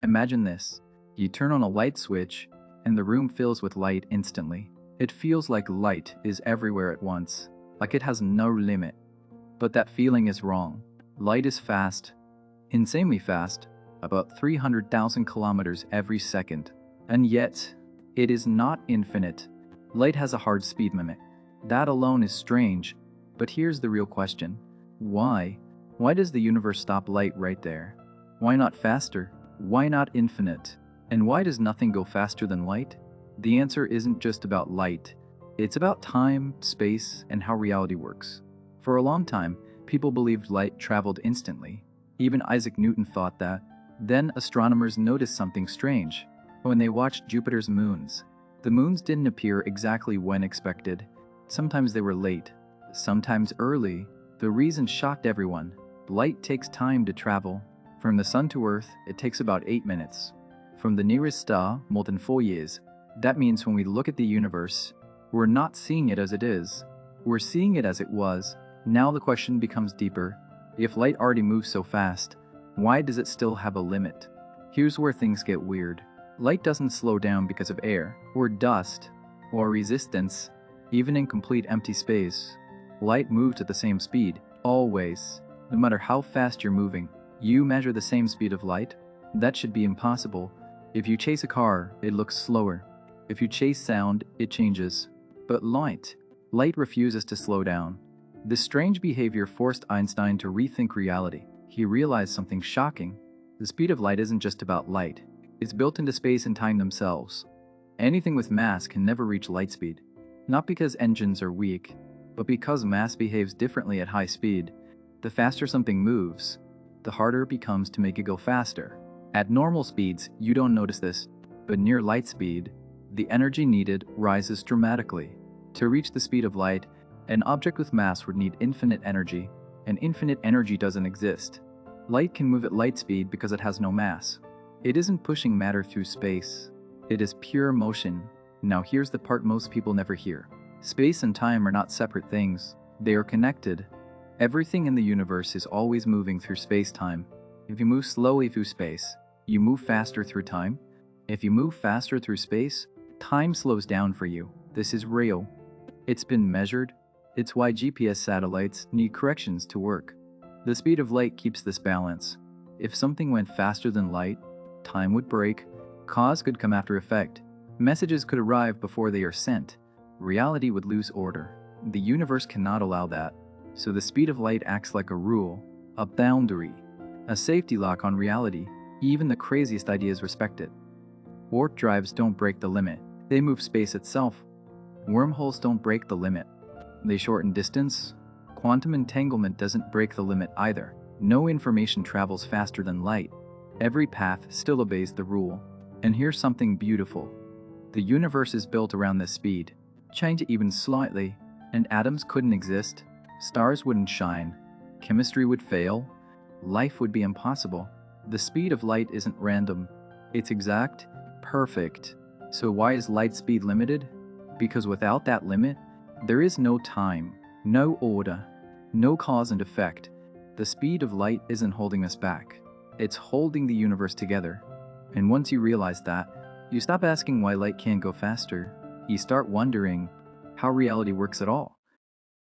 Imagine this. You turn on a light switch, and the room fills with light instantly. It feels like light is everywhere at once, like it has no limit. But that feeling is wrong. Light is fast, insanely fast, about 300,000 kilometers every second. And yet, it is not infinite. Light has a hard speed limit. That alone is strange, but here's the real question. Why? Why does the universe stop light right there? Why not faster? Why not infinite? And why does nothing go faster than light? The answer isn't just about light. It's about time, space, and how reality works. For a long time, people believed light traveled instantly. Even Isaac Newton thought that. Then astronomers noticed something strange. When they watched Jupiter's moons, the moons didn't appear exactly when expected. Sometimes they were late, sometimes early. The reason shocked everyone. Light takes time to travel. From the sun to Earth, it takes about 8 minutes. From the nearest star, more than 4 years. That means when we look at the universe, we're not seeing it as it is. We're seeing it as it was. Now the question becomes deeper. If light already moves so fast, why does it still have a limit? Here's where things get weird. Light doesn't slow down because of air, or dust, or resistance. Even in complete empty space, light moves at the same speed, always. No matter how fast you're moving, you measure the same speed of light? That should be impossible. If you chase a car, it looks slower. If you chase sound, it changes. But light refuses to slow down. This strange behavior forced Einstein to rethink reality. He realized something shocking. The speed of light isn't just about light. It's built into space and time themselves. Anything with mass can never reach light speed. Not because engines are weak, but because mass behaves differently at high speed. The faster something moves, the harder it becomes to make it go faster. At normal speeds, you don't notice this, but near light speed, the energy needed rises dramatically. To reach the speed of light, an object with mass would need infinite energy, and infinite energy doesn't exist. Light can move at light speed because it has no mass. It isn't pushing matter through space. It is pure motion. Now here's the part most people never hear. Space and time are not separate things. They are connected. Everything in the universe is always moving through space-time. If you move slowly through space, you move faster through time. If you move faster through space, time slows down for you. This is real. It's been measured. It's why GPS satellites need corrections to work. The speed of light keeps this balance. If something went faster than light, time would break, cause could come after effect, messages could arrive before they are sent, reality would lose order. The universe cannot allow that. So the speed of light acts like a rule, a boundary, a safety lock on reality. Even the craziest ideas respect it. Warp drives don't break the limit. They move space itself. Wormholes don't break the limit. They shorten distance. Quantum entanglement doesn't break the limit either. No information travels faster than light. Every path still obeys the rule. And here's something beautiful. The universe is built around this speed. Change it even slightly, and atoms couldn't exist. Stars wouldn't shine. Chemistry would fail. Life would be impossible. The speed of light isn't random. It's exact, perfect. So why is light speed limited? Because without that limit, there is no time, no order, no cause and effect. The speed of light isn't holding us back. It's holding the universe together. And once you realize that, you stop asking why light can't go faster. You start wondering how reality works at all.